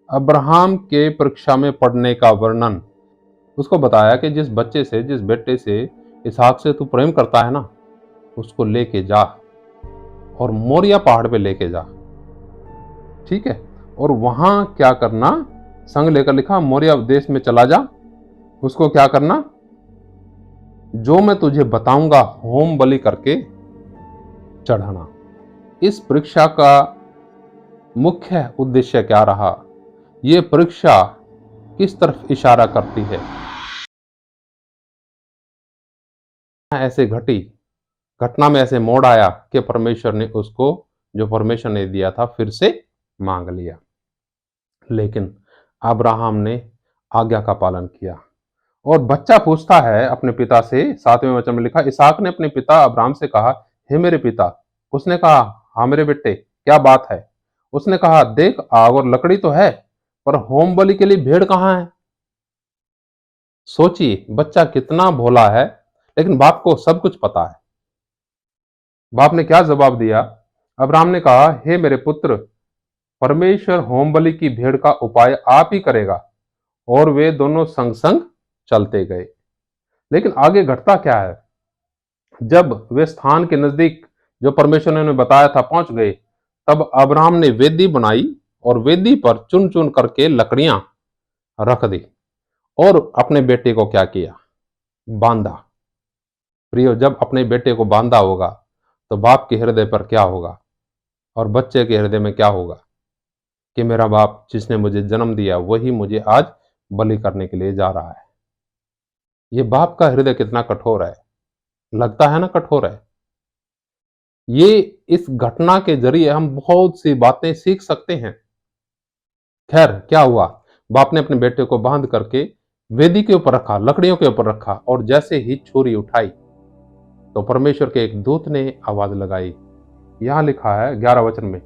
Abraham के परीक्षा में पढ़ने का वर्णन। उसको बताया कि जिस बच्चे से, जिस बेटे से, इसहाक से तू प्रेम करता है ना, उसको लेके जा और मोरिया पहाड़ पे लेके जा। ठीक है। और वहां क्या करना, संग लेकर लिखा, मोरिया देश में चला जा। उसको क्या करना, जो मैं तुझे बताऊंगा होम बलि करके चढ़ाना। इस परीक्षा का मुख्य उद्देश्य क्या रहा, ये परीक्षा किस तरफ इशारा करती है। ऐसे घटना में ऐसे मोड़ आया कि परमेश्वर ने उसको जो परमेश्वर ने दिया था फिर से मांग लिया। लेकिन अब्राहम ने आज्ञा का पालन किया। और बच्चा पूछता है अपने पिता से, 7वें वचन में लिखा, इसहाक ने अपने पिता अब्राहम से कहा, हे मेरे पिता। उसने कहा, हाँ मेरे बेटे, क्या बात है। उसने कहा, देख आग और लकड़ी तो है, पर होम बलि के लिए भेड़ कहाँ है। सोचिए बच्चा कितना भोला है, लेकिन बाप को सब कुछ पता है। बाप ने क्या जवाब दिया। अब्राहम ने कहा, हे मेरे पुत्र, परमेश्वर होम बलि की भेड़ का उपाय आप ही करेगा। और वे दोनों संग संग चलते गए। लेकिन आगे घटता क्या है, जब वे स्थान के नजदीक जो परमेश्वर ने उन्हें बताया था पहुंच गए, तब अब्राहम ने वेदी बनाई और वेदी पर चुन चुन करके लकड़ियां रख दी और अपने बेटे को क्या किया, बांधा। प्रियो, जब अपने बेटे को बांधा होगा तो बाप के हृदय पर क्या होगा और बच्चे के हृदय में क्या होगा कि मेरा बाप जिसने मुझे जन्म दिया वही मुझे आज बलि करने के लिए जा रहा है। ये बाप का हृदय कितना कठोर है, लगता है ना कठोर है। ये इस घटना के जरिए हम बहुत सी बातें सीख सकते हैं। खैर क्या हुआ, बाप ने अपने बेटे को बांध करके वेदी के ऊपर रखा, लकड़ियों के ऊपर रखा, और जैसे ही छुरी उठाई तो परमेश्वर के एक दूत ने आवाज लगाई। यहां लिखा है 11 वचन में,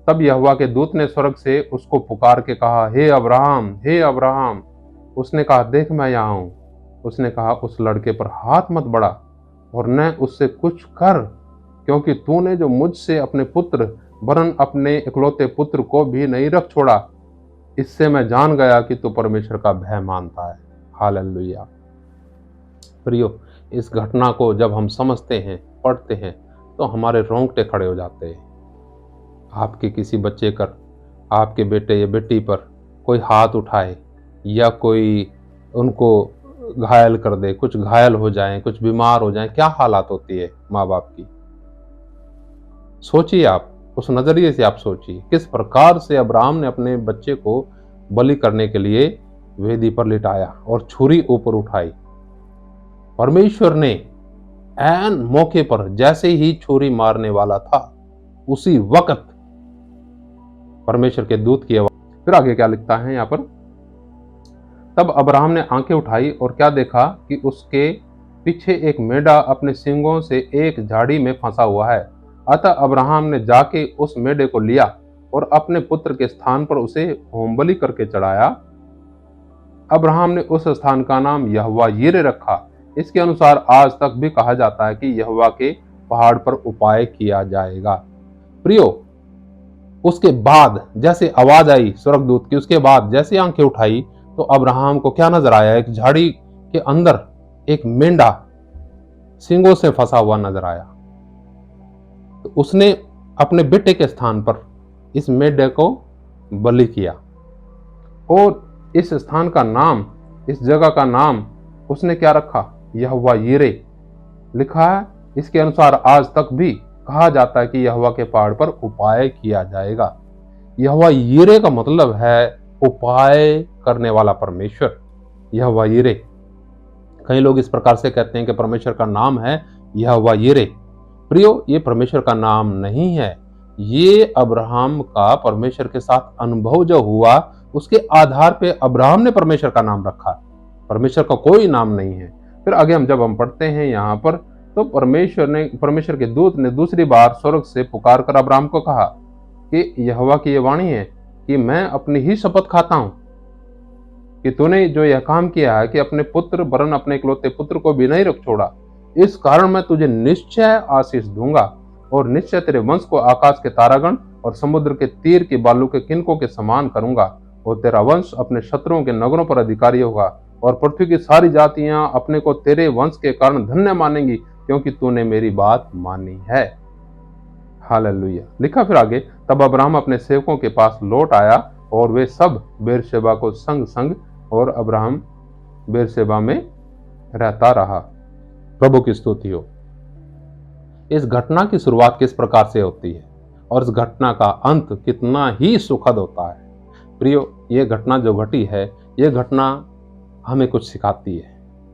तब यहोवा के दूत ने स्वर्ग से उसको पुकार के कहा, हे अब्राहम, हे अब्राहम। उसने कहा, देख मैं यहां हूं। उसने कहा, उस लड़के पर हाथ मत बढ़ा और न उससे कुछ कर, क्योंकि तूने जो मुझसे अपने पुत्र वरन अपने इकलौते पुत्र को भी नहीं रख छोड़ा, इससे मैं जान गया कि तू परमेश्वर का भय मानता है। हालेलुया। प्रियो, इस घटना को जब हम समझते हैं, पढ़ते हैं, तो हमारे रोंगटे खड़े हो जाते हैं। आपके किसी बच्चे पर, आपके बेटे या बेटी पर कोई हाथ उठाए या कोई उनको घायल कर दे, कुछ घायल हो जाएं, कुछ बीमार हो जाएं, क्या हालात होती है माँ बाप की। सोचिए, आप उस नजरिए से आप सोचिए किस प्रकार से अब्राहम ने अपने बच्चे को बलि करने के लिए वेदी पर लिटाया और छुरी ऊपर उठाई। परमेश्वर ने ऐन मौके पर जैसे ही छुरी मारने वाला था, उसी वक्त परमेश्वर के दूत की आवाज। फिर आगे क्या लिखता है यहां पर, तब अब्राहम ने आंखें उठाई और क्या देखा कि उसके पीछे एक मेढ़ा अपने सींगों से एक झाड़ी में फंसा हुआ है। अतः अब्राहम ने जाके उस मेढ़े को लिया और अपने पुत्र के स्थान पर उसे होमबलि करके चढ़ाया। अब्राहम ने उस स्थान का नाम यहोवा यीरे रखा। इसके अनुसार आज तक भी कहा जाता है कि यहोवा के पहाड़ पर उपाय किया जाएगा। प्रियो, उसके बाद जैसे आवाज आई स्वर्गदूत की, उसके बाद जैसे आंखें उठाई तो अब्राहम को क्या नजर आया, एक झाड़ी के अंदर एक मेंढा सींगों से फंसा हुआ नजर आया। तो उसने अपने बेटे के स्थान पर इस मेंढे को बलि किया और इस स्थान का नाम, इस जगह का नाम उसने क्या रखा, यहोवा यीरे लिखा है। इसके अनुसार आज तक भी कहा जाता है कि यहोवा के पहाड़ पर उपाय किया जाएगा। यहोवा यीरे का मतलब है उपाय करने वाला परमेश्वर, यहोवा यीरे। कई लोग इस प्रकार से कहते हैं कि परमेश्वर का नाम है यहोवा यीरे। प्रियो, ये परमेश्वर का नाम नहीं है, ये अब्राहम का परमेश्वर के साथ अनुभव जो हुआ उसके आधार पे अब्राहम ने परमेश्वर का नाम रखा। परमेश्वर का कोई नाम नहीं है। फिर आगे जब हम पढ़ते हैं यहाँ पर, तो परमेश्वर के दूत ने दूसरी बार स्वर्ग से पुकार कर अब्राहम को कहा कि यहोवा की यह वाणी है कि मैं अपनी ही शपथ खाता हूं कि तूने जो यह काम किया है कि अपने पुत्र वरन अपने इकलौते पुत्र को भी नहीं रख छोड़ा, इस कारण मैं तुझे निश्चय आशीष दूंगा और निश्चय तेरे वंश को आकाश के तारागण और समुद्र के तीर के बालू के किनकों के समान करूंगा और तेरा वंश अपने शत्रुओं के नगरों पर अधिकारी होगा, और पृथ्वी की सारी जातियां अपने को तेरे वंश के कारण धन्य मानेंगी, क्योंकि तूने मेरी बात मानी है। हालेलुया। लिखा फिर आगे, तब अब्राहम अपने सेवकों के पास लौट आया, और वे सब बेरशेबा को संग संग, और अब्राहम बेरशेबा में रहता रहा। प्रभु की स्तुति हो। इस घटना की शुरुआत किस प्रकार से होती है और इस घटना का अंत कितना ही सुखद होता है। प्रियो, ये घटना जो घटी है, ये घटना हमें कुछ सिखाती है।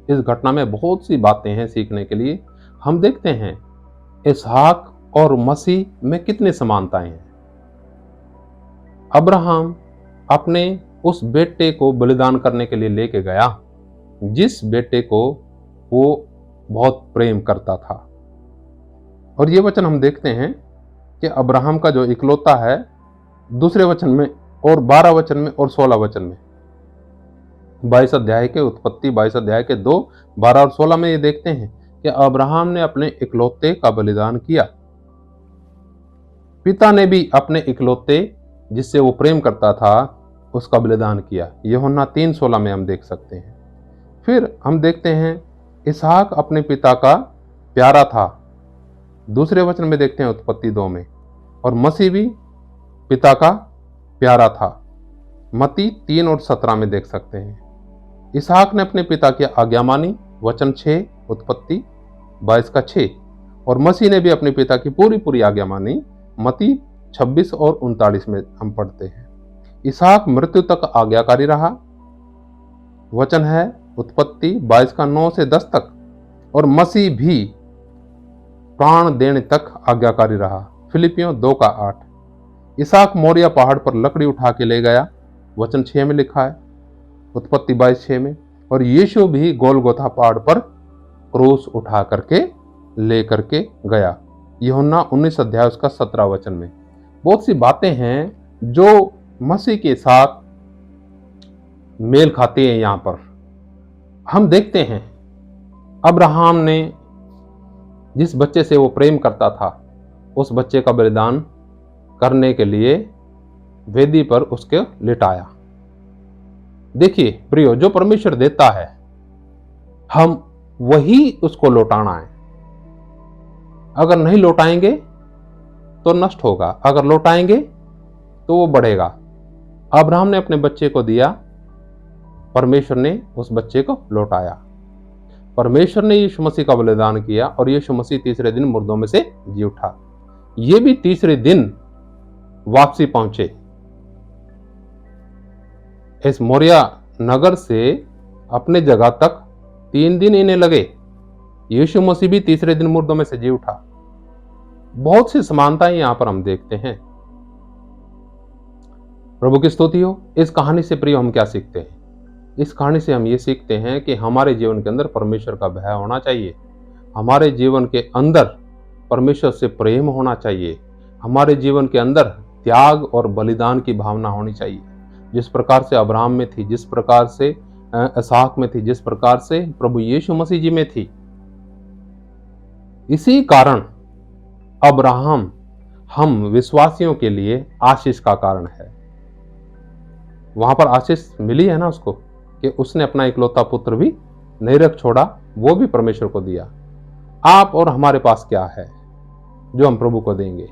इस घटना में बहुत सी बातें हैं सीखने के लिए। हम देखते हैं इसहाक और मसीह में कितनी समानताएं हैं। अब्राहम अपने उस बेटे को बलिदान करने के लिए लेके गया, जिस बेटे को वो बहुत प्रेम करता था। और ये वचन हम देखते हैं कि अब्राहम का जो इकलौता है, दूसरे वचन में और 12 वचन में और 16 वचन में, 22 अध्याय के उत्पत्ति 22 अध्याय के 2, 12 और 16 में ये देखते हैं कि अब्राहम ने अपने इकलौते का बलिदान किया। पिता ने भी अपने इकलौते जिससे वो प्रेम करता था उसका बलिदान किया। यूहन्ना 3:16 में हम देख सकते हैं। फिर हम देखते हैं इसहाक अपने पिता का प्यारा था, दूसरे वचन में देखते हैं उत्पत्ति 2 में। और मसीह भी पिता का प्यारा था, मत्ती 3 और 17 में देख सकते हैं। इसहाक ने अपने पिता की आज्ञा मानी, वचन 6 उत्पत्ति 22 का 6। और मसीह ने भी अपने पिता की पूरी आज्ञा मानी, मत्ती 26 और 39 में हम पढ़ते हैं। इसहाक मृत्यु तक आज्ञाकारी रहा, वचन है उत्पत्ति 22 का 9 से 10 तक। और मसीह भी प्राण देने तक आज्ञाकारी रहा, फिलिपियों 2 का 8। इसहाक मोरिया पहाड़ पर लकड़ी उठा के ले गया, वचन 6 में लिखा है, उत्पत्ति 22:6 में। और यीशु भी गोलगोथा पहाड़ पर क्रूस उठा करके ले करके गया, यूहन्ना 19 अध्याय उसका 17 वचन में। बहुत सी बातें हैं जो मसीह के साथ मेल खाती हैं। यहां पर हम देखते हैं अब्राहम ने जिस बच्चे से वो प्रेम करता था, उस बच्चे का बलिदान करने के लिए वेदी पर उसके लिटाया। देखिए प्रियो, जो परमेश्वर देता है हम वही उसको लौटाना है। अगर नहीं लौटाएंगे तो नष्ट होगा, अगर लौटाएंगे तो वो बढ़ेगा। अब्राहम ने अपने बच्चे को दिया, परमेश्वर ने उस बच्चे को लौटाया। परमेश्वर ने यीशु मसीह का बलिदान किया और यीशु मसीह तीसरे दिन मुर्दों में से जी उठा। ये भी तीसरे दिन वापसी पहुंचे। इस मोरिया नगर से अपने जगह तक 3 दिन इन्हें लगे। यीशु मसीह भी तीसरे दिन मुर्दों में से जी उठा। बहुत सी समानताएं यहां पर हम देखते हैं। प्रभु की स्तुति हो। इस कहानी से प्रिय हम क्या सीखते हैं? इस कहानी से हम ये सीखते हैं कि हमारे जीवन के अंदर परमेश्वर का भय होना चाहिए, हमारे जीवन के अंदर परमेश्वर से प्रेम होना चाहिए, हमारे जीवन के अंदर त्याग और बलिदान की भावना होनी चाहिए। जिस प्रकार से अब्राहम में थी, जिस प्रकार से इसहाक में थी, जिस प्रकार से प्रभु यीशु मसीह जी में थी। इसी कारण अब्राहम हम विश्वासियों के लिए आशीष का कारण है। वहां पर आशीष मिली है ना उसको, कि उसने अपना इकलौता पुत्र भी नहीं रख छोड़ा, वो भी परमेश्वर को दिया। आप और हमारे पास क्या है जो हम प्रभु को देंगे?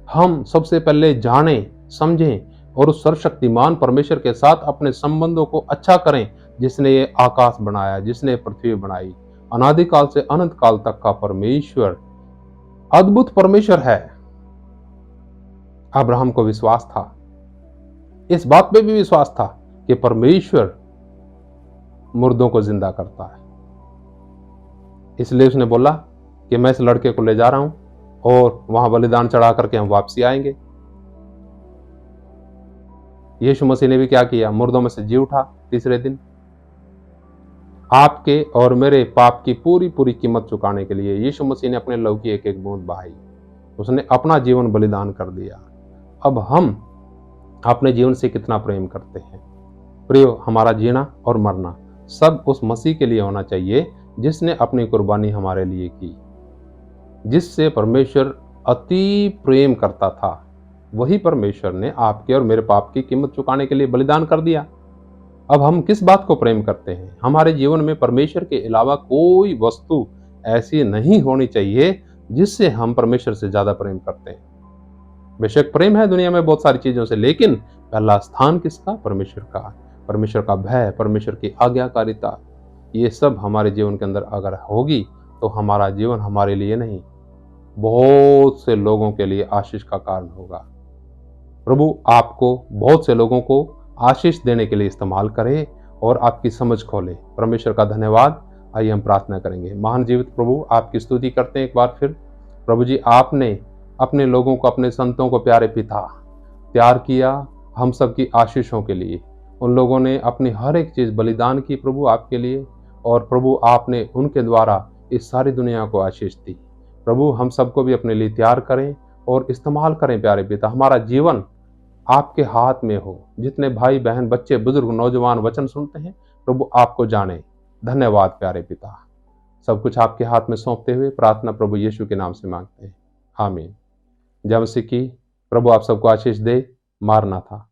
हम सबसे पहले जानें, समझें और उस सर्वशक्तिमान परमेश्वर के साथ अपने संबंधों को अच्छा करें, जिसने ये आकाश बनाया, जिसने पृथ्वी बनाई। अनादिकाल से अनंत काल तक का परमेश्वर अद्भुत परमेश्वर है। अब्राहम को विश्वास था, इस बात पे भी विश्वास था कि परमेश्वर मुर्दों को जिंदा करता है। इसलिए उसने बोला कि मैं इस लड़के को ले जा रहा हूं और वहां बलिदान चढ़ा करके हम वापसी आएंगे। यीशु मसीह ने भी क्या किया? मुर्दों में से जी उठा तीसरे दिन। आपके और मेरे पाप की पूरी कीमत चुकाने के लिए यीशु मसीह ने अपने लहू की एक एक बूंद बहाई। उसने अपना जीवन बलिदान कर दिया। अब हम अपने जीवन से कितना प्रेम करते हैं? प्रियो, हमारा जीना और मरना सब उस मसीह के लिए होना चाहिए जिसने अपनी कुर्बानी हमारे लिए की, जिससे परमेश्वर अति प्रेम करता था। वही परमेश्वर ने आपके और मेरे पाप की कीमत चुकाने के लिए बलिदान कर दिया। अब हम किस बात को प्रेम करते हैं? हमारे जीवन में परमेश्वर के अलावा कोई वस्तु ऐसी नहीं होनी चाहिए जिससे हम परमेश्वर से ज्यादा प्रेम करते हैं। बेशक प्रेम है दुनिया में बहुत सारी चीजों से, लेकिन पहला स्थान किसका? परमेश्वर का। परमेश्वर का भय, परमेश्वर की आज्ञाकारिता, ये सब हमारे जीवन के अंदर अगर होगी तो हमारा जीवन हमारे लिए नहीं, बहुत से लोगों के लिए आशीष का कारण होगा। प्रभु आपको बहुत से लोगों को आशीष देने के लिए इस्तेमाल करे और आपकी समझ खोले। परमेश्वर का धन्यवाद। आइए हम प्रार्थना करेंगे। महान जीवित प्रभु, आपकी स्तुति करते हैं एक बार फिर। प्रभु जी, आपने अपने लोगों को, अपने संतों को प्यारे पिता तैयार किया हम सबकी आशीषों के लिए। उन लोगों ने अपनी हर एक चीज बलिदान की प्रभु आपके लिए, और प्रभु आपने उनके द्वारा इस सारी दुनिया को आशीष दी। प्रभु हम सबको भी अपने लिए तैयार करें और इस्तेमाल करें प्यारे पिता। हमारा जीवन आपके हाथ में हो। जितने भाई बहन, बच्चे, बुजुर्ग, नौजवान वचन सुनते हैं प्रभु आपको जाने। धन्यवाद प्यारे पिता। सब कुछ आपके हाथ में सौंपते हुए प्रार्थना प्रभु यीशु के नाम से मांगते हैं, आमीन। जय मसीह की। प्रभु आप सबको आशीष दे। मारना था।